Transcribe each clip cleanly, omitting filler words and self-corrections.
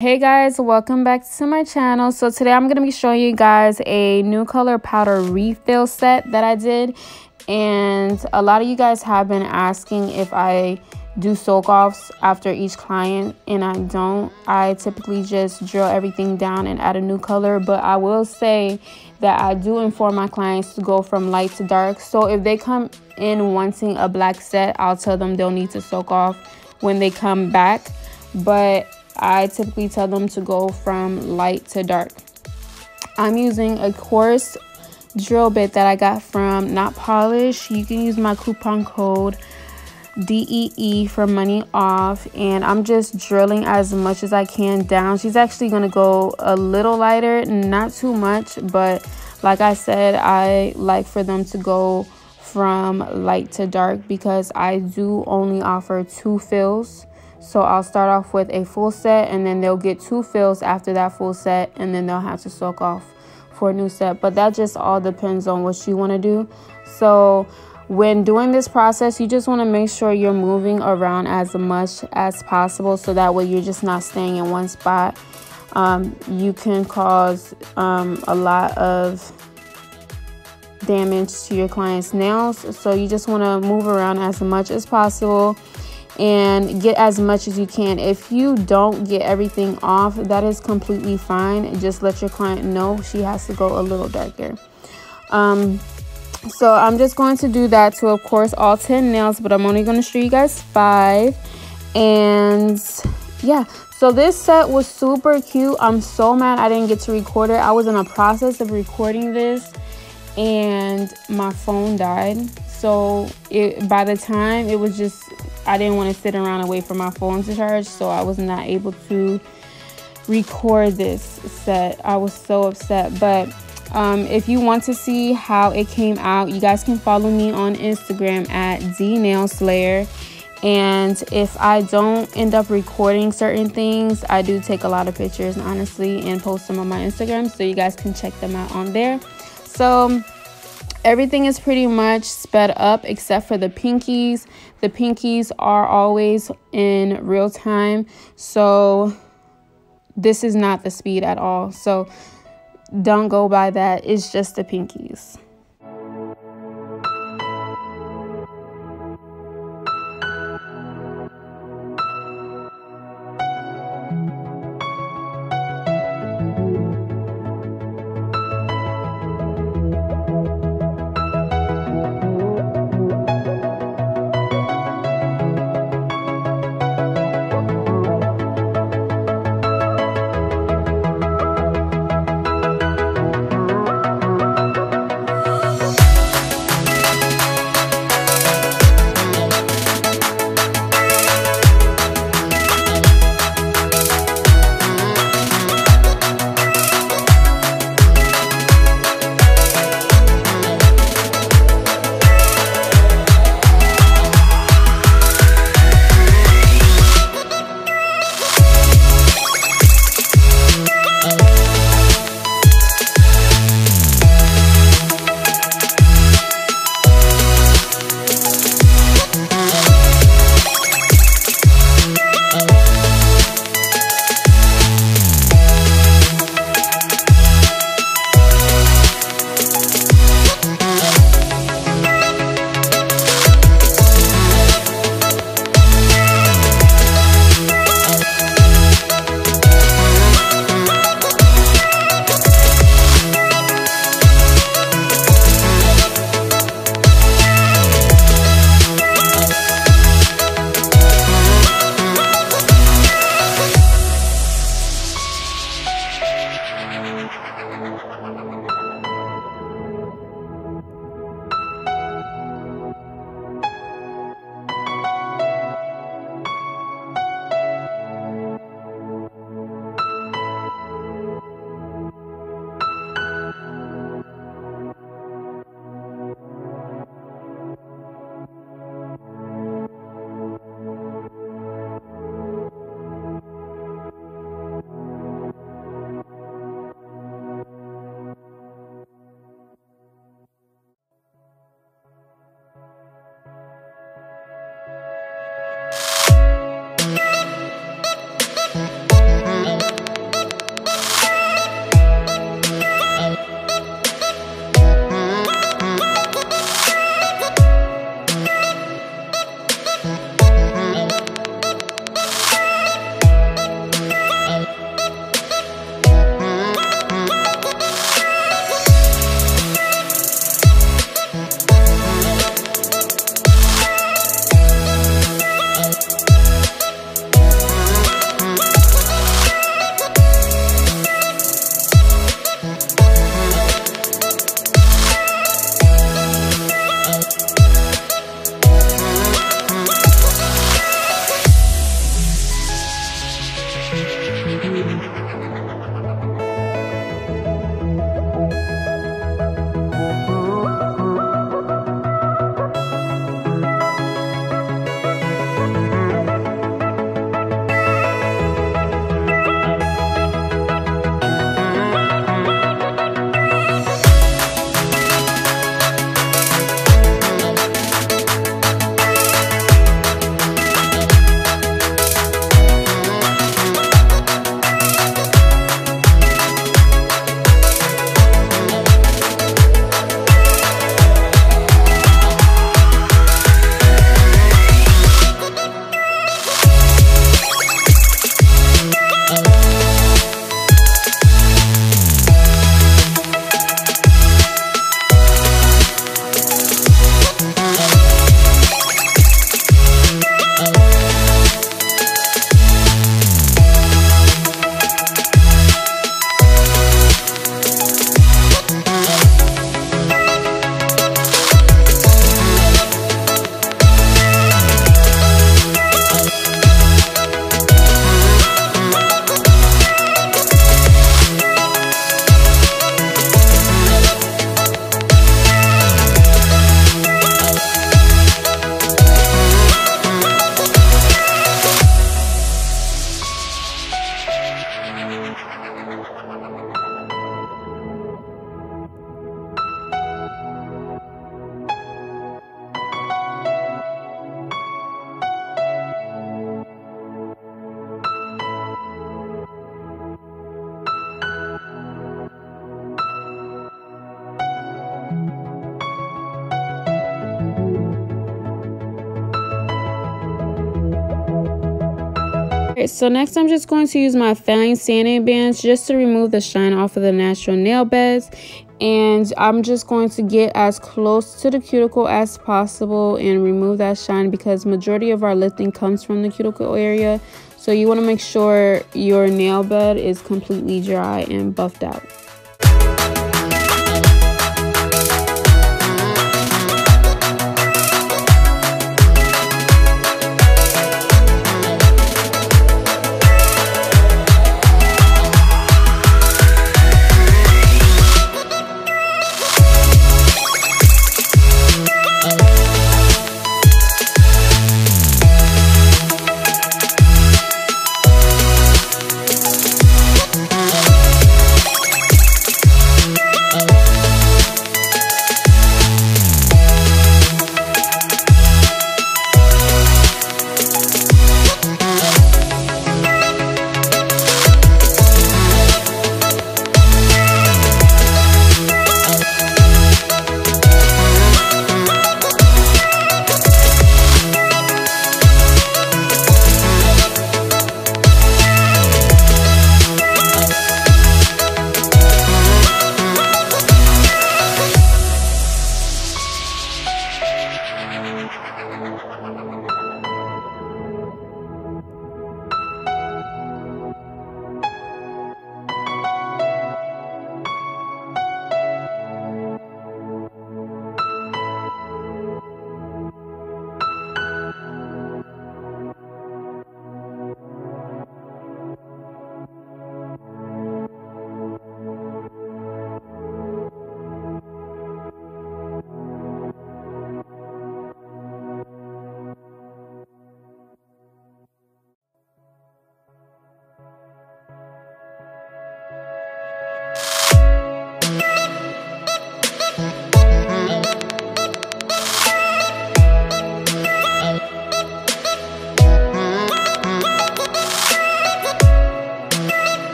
Hey guys, welcome back to my channel. So today I'm going to be showing you guys a new color powder refill set that I did, and a lot of you guys have been asking if I do soak offs after each client, and I don't. I typically just drill everything down and add a new color, but I will say that I do inform my clients to go from light to dark. So if they come in wanting a black set, I'll tell them they'll need to soak off when they come back, but I typically tell them to go from light to dark. I'm using a coarse drill bit that I got from NotPolish. You can use my coupon code DEE for money off, and I'm just drilling as much as I can down. She's actually going to go a little lighter, not too much, but like I said, I like for them to go from light to dark because I do only offer 2 fills. So I'll start off with a full set, and then they'll get 2 fills after that full set, and then they'll have to soak off for a new set. But that just all depends on what you want to do. So when doing this process, you just want to make sure you're moving around as much as possible, so that way you're just not staying in one spot. You can cause a lot of damage to your client's nails, so you just want to move around as much as possible and get as much as you can. If you don't get everything off, that is completely fine. Just let your client know she has to go a little darker. So I'm just going to do that to, of course, all 10 nails, but I'm only going to show you guys 5. And yeah, so this set was super cute. I'm so mad I didn't get to record it. I was in a process of recording this and my phone died. So by the time it was just, I didn't want to sit around and wait for my phone to charge, so I was not able to record this set. I was so upset. But if you want to see how it came out, you guys can follow me on Instagram at DNailSlayer. And if I don't end up recording certain things, I do take a lot of pictures, honestly, and post them on my Instagram, so you guys can check them out on there. So everything is pretty much sped up except for the pinkies. The pinkies are always in real time, so this is not the speed at all. So don't go by that. It's just the pinkies. So next I'm just going to use my fine sanding bands just to remove the shine off of the natural nail beds, and I'm just going to get as close to the cuticle as possible and remove that shine, because majority of our lifting comes from the cuticle area. So you want to make sure your nail bed is completely dry and buffed out.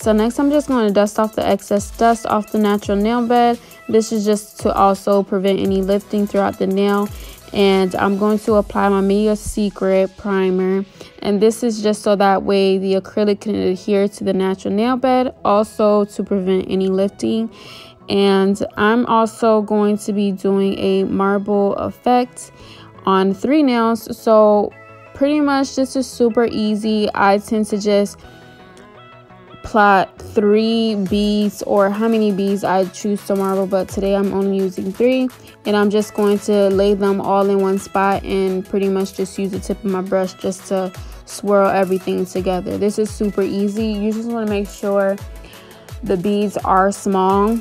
So next I'm just going to dust off the excess dust off the natural nail bed. This is just to also prevent any lifting throughout the nail. And I'm going to apply my Mia Secret primer, and this is just so that way the acrylic can adhere to the natural nail bed, also to prevent any lifting. And I'm also going to be doing a marble effect on 3 nails. So pretty much this is super easy. I tend to just plot 3 beads, or how many beads I choose to marble, but today I'm only using 3, and I'm just going to lay them all in one spot and pretty much just use the tip of my brush just to swirl everything together. This is super easy. You just want to make sure the beads are small,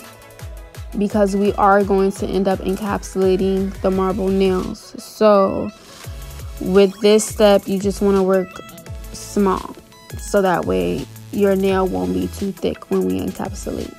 because we are going to end up encapsulating the marble nails. So with this step you just want to work small, so that way your nail won't be too thick when we encapsulate.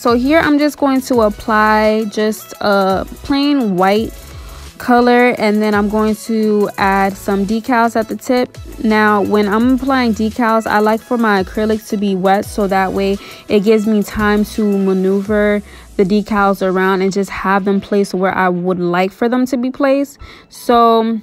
So here I'm just going to apply just a plain white color, and then I'm going to add some decals at the tip. Now when I'm applying decals, I like for my acrylic to be wet, so that way it gives me time to maneuver the decals around and just have them placed where I would like for them to be placed. So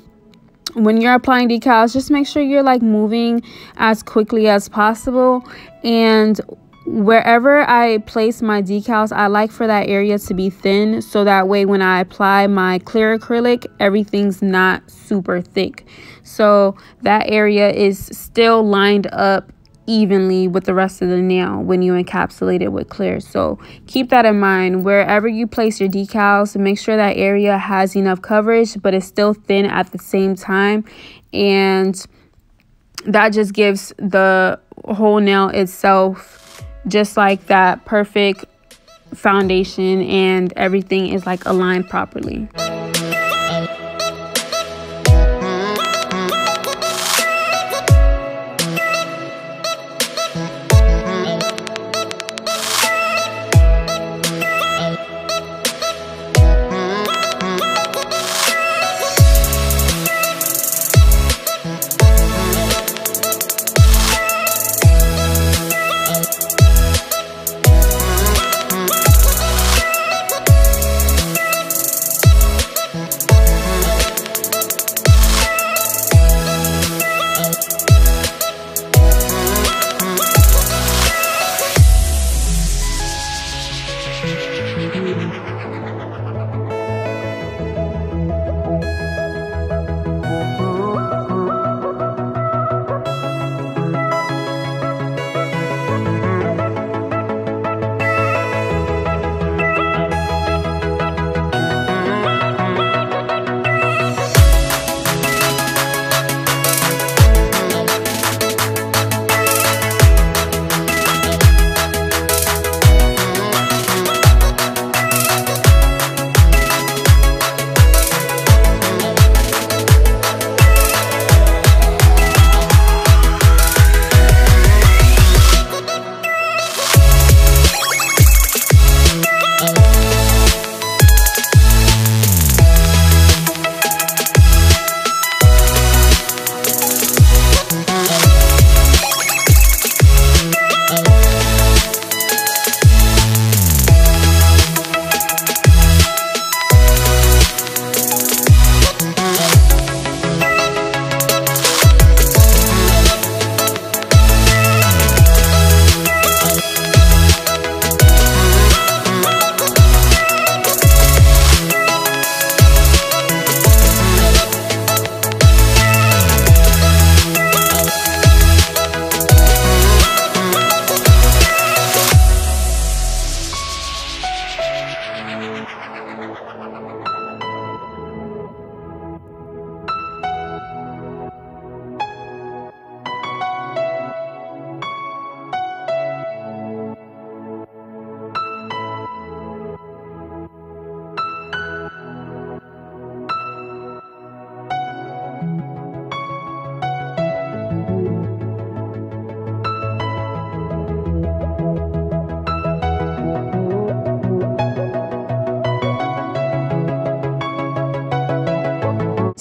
when you're applying decals, just make sure you're like moving as quickly as possible, and wherever I place my decals, I like for that area to be thin, so that way when I apply my clear acrylic, everything's not super thick, so that area is still lined up evenly with the rest of the nail when you encapsulate it with clear. So keep that in mind. Wherever you place your decals, make sure that area has enough coverage but it's still thin at the same time, and that just gives the whole nail itself just like that perfect foundation, and everything is like aligned properly.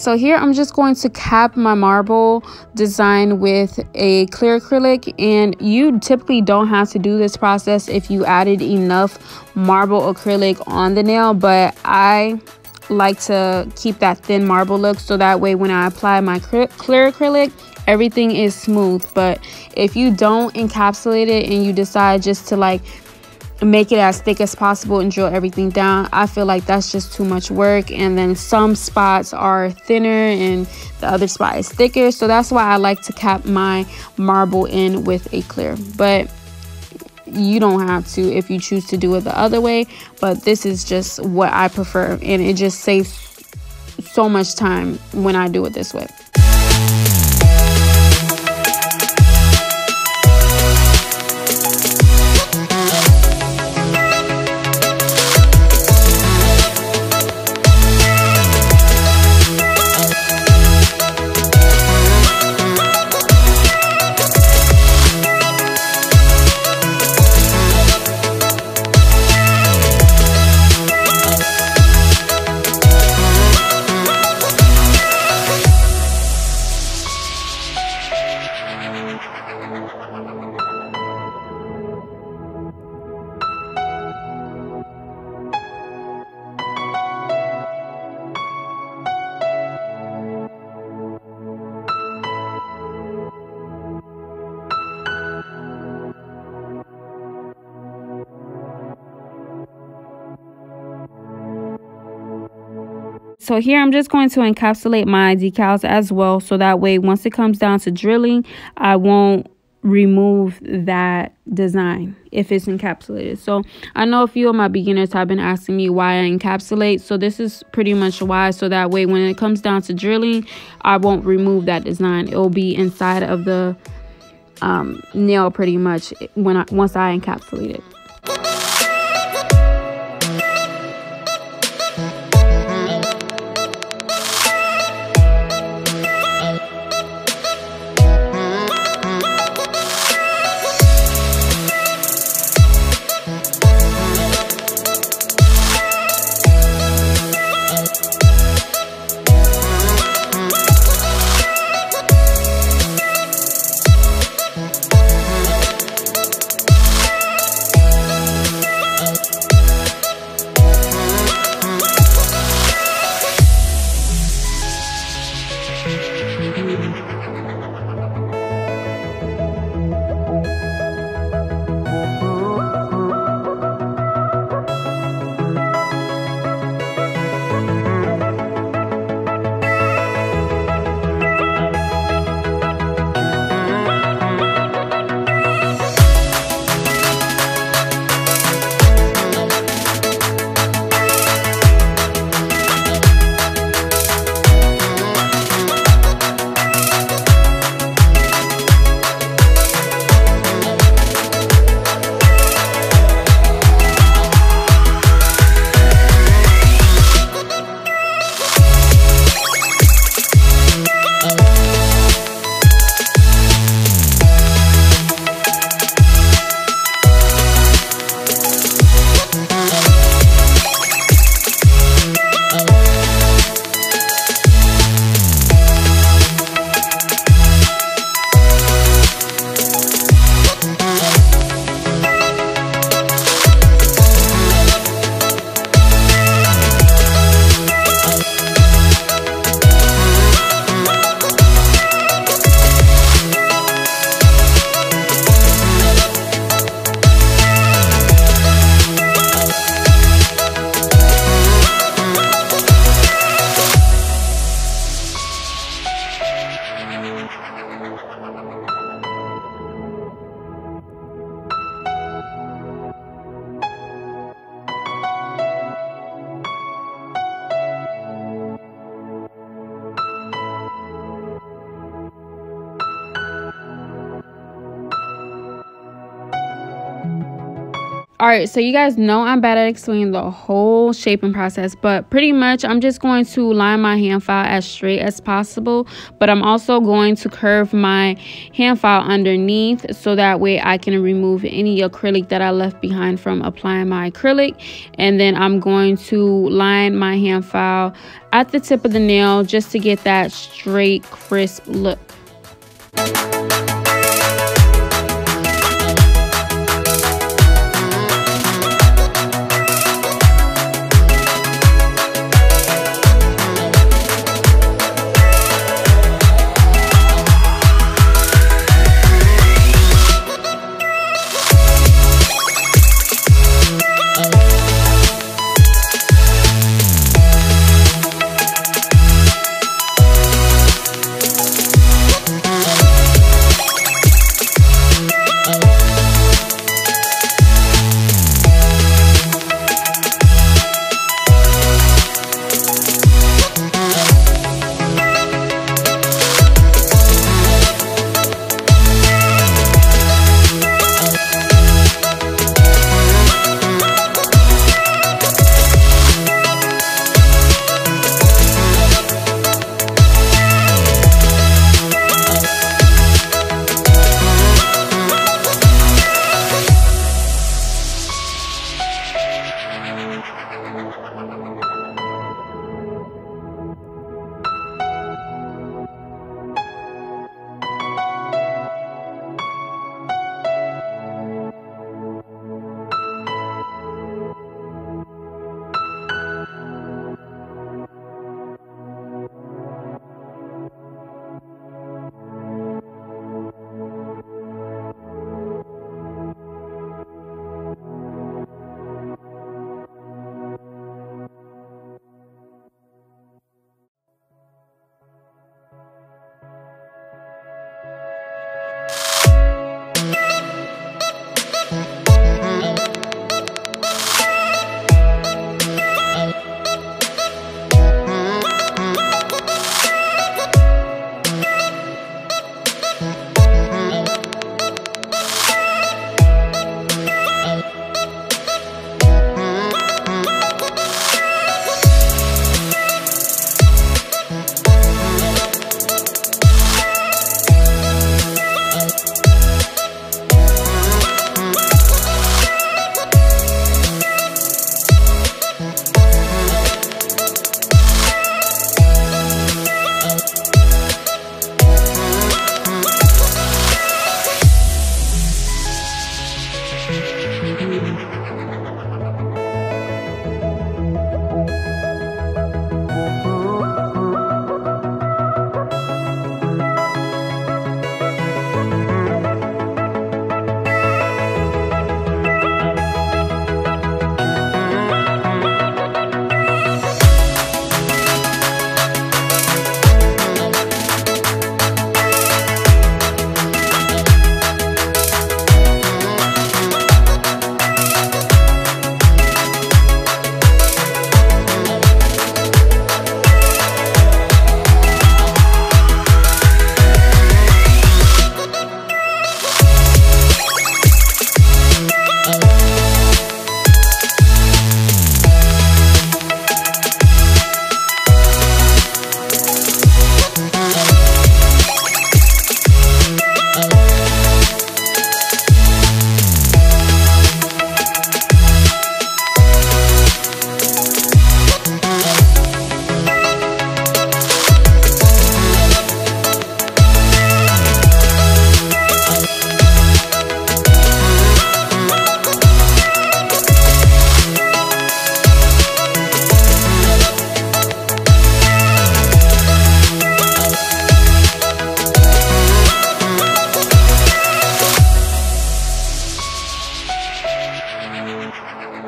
So here I'm just going to cap my marble design with a clear acrylic, and you typically don't have to do this process if you added enough marble acrylic on the nail, but I like to keep that thin marble look, so that way when I apply my clear acrylic, everything is smooth. But if you don't encapsulate it and you decide just to like make it as thick as possible and drill everything down, I feel like that's just too much work, and then some spots are thinner and the other spot is thicker. So that's why I like to cap my marble in with a clear, but you don't have to if you choose to do it the other way. But this is just what I prefer, and it just saves so much time when I do it this way. So here I'm just going to encapsulate my decals as well, so that way once it comes down to drilling, I won't remove that design if it's encapsulated. So I know a few of my beginners have been asking me why I encapsulate, so this is pretty much why, so that way when it comes down to drilling, I won't remove that design. It will be inside of the nail pretty much once I encapsulate it. Alright, so you guys know I'm bad at explaining the whole shaping process, but pretty much I'm just going to line my hand file as straight as possible, but I'm also going to curve my hand file underneath so that way I can remove any acrylic that I left behind from applying my acrylic. And then I'm going to line my hand file at the tip of the nail just to get that straight, crisp look.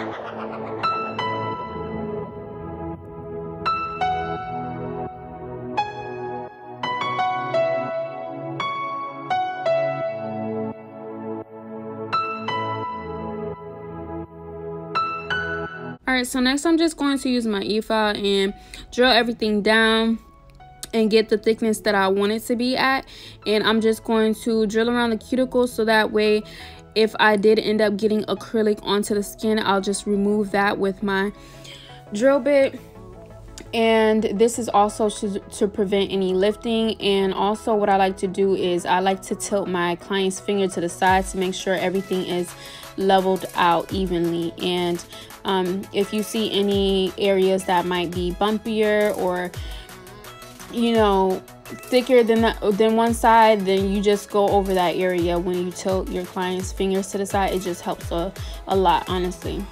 Alright, so next I'm just going to use my e-file and drill everything down and get the thickness that I want it to be at. And I'm just going to drill around the cuticle so that way if I did end up getting acrylic onto the skin, I'll just remove that with my drill bit. And this is also to prevent any lifting. And also what I like to do is I like to tilt my client's finger to the side to make sure everything is leveled out evenly. And if you see any areas that might be bumpier or, you know, thicker than one side, then you just go over that area when you tilt your client's fingers to the side. It just helps a lot, honestly.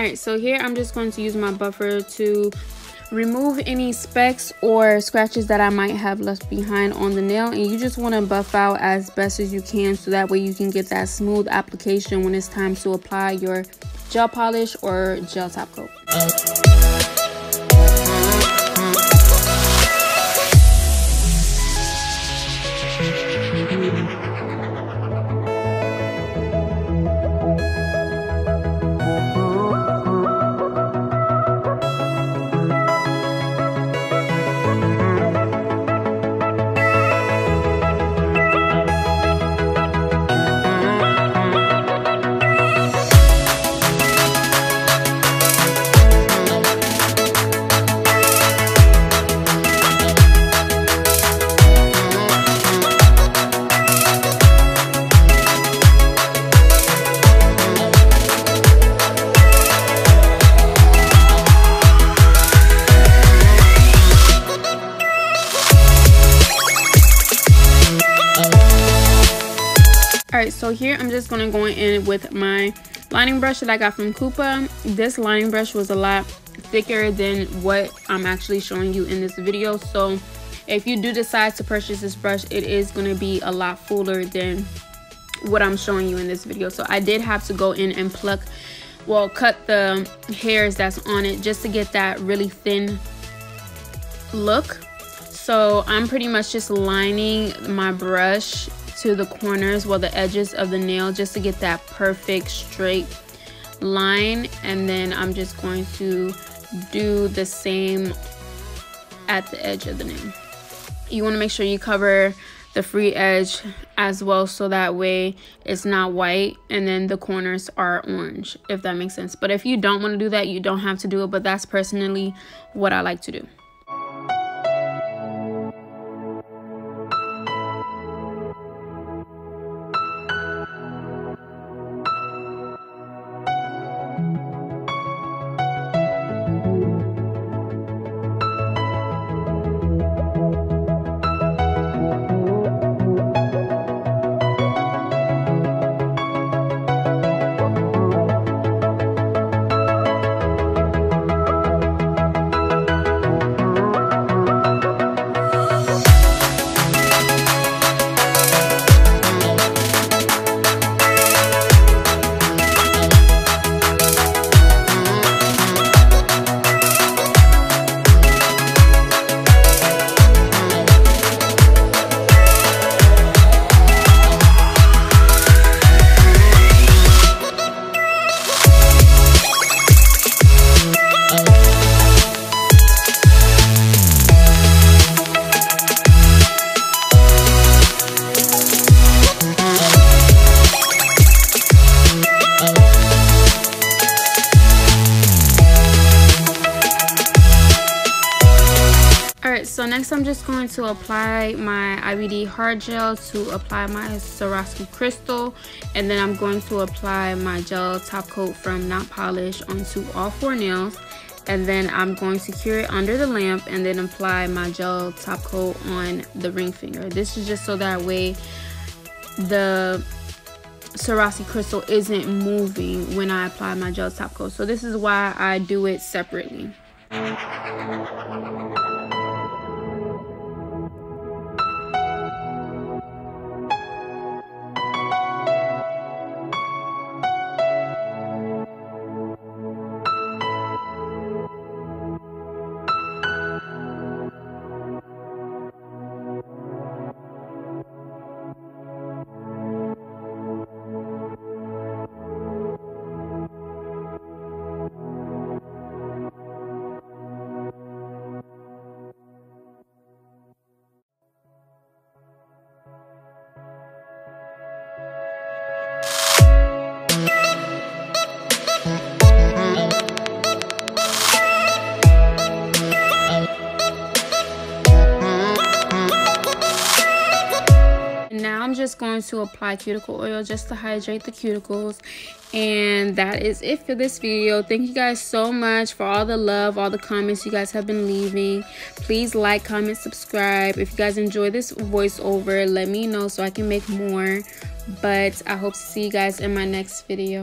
Alright, so here I'm just going to use my buffer to remove any specks or scratches that I might have left behind on the nail, and you just want to buff out as best as you can so that way you can get that smooth application when it's time to apply your gel polish or gel top coat. Alright, so here I'm just going to go in with my lining brush that I got from Kupa. This lining brush was a lot thicker than what I'm actually showing you in this video. So if you do decide to purchase this brush, it is going to be a lot fuller than what I'm showing you in this video. So I did have to go in and pluck, well, cut the hairs that's on it just to get that really thin look. So I'm pretty much just lining my brush to the corners, well, the edges of the nail, just to get that perfect straight line. And then I'm just going to do the same at the edge of the nail. You want to make sure you cover the free edge as well, so that way it's not white and then the corners are orange, if that makes sense. But if you don't want to do that, you don't have to do it, but that's personally what I like to do. So next I'm just going to apply my IBD hard gel to apply my Swarovski crystal, and then I'm going to apply my gel top coat from NotPolish onto all 4 nails, and then I'm going to cure it under the lamp and then apply my gel top coat on the ring finger. This is just so that way the Swarovski crystal isn't moving when I apply my gel top coat. So this is why I do it separately. I'm just going to apply cuticle oil just to hydrate the cuticles, and that is it for this video. Thank you guys so much for all the love, all the comments you guys have been leaving. Please like, comment, subscribe. If you guys enjoy this voiceover, let me know so I can make more. But I hope to see you guys in my next video.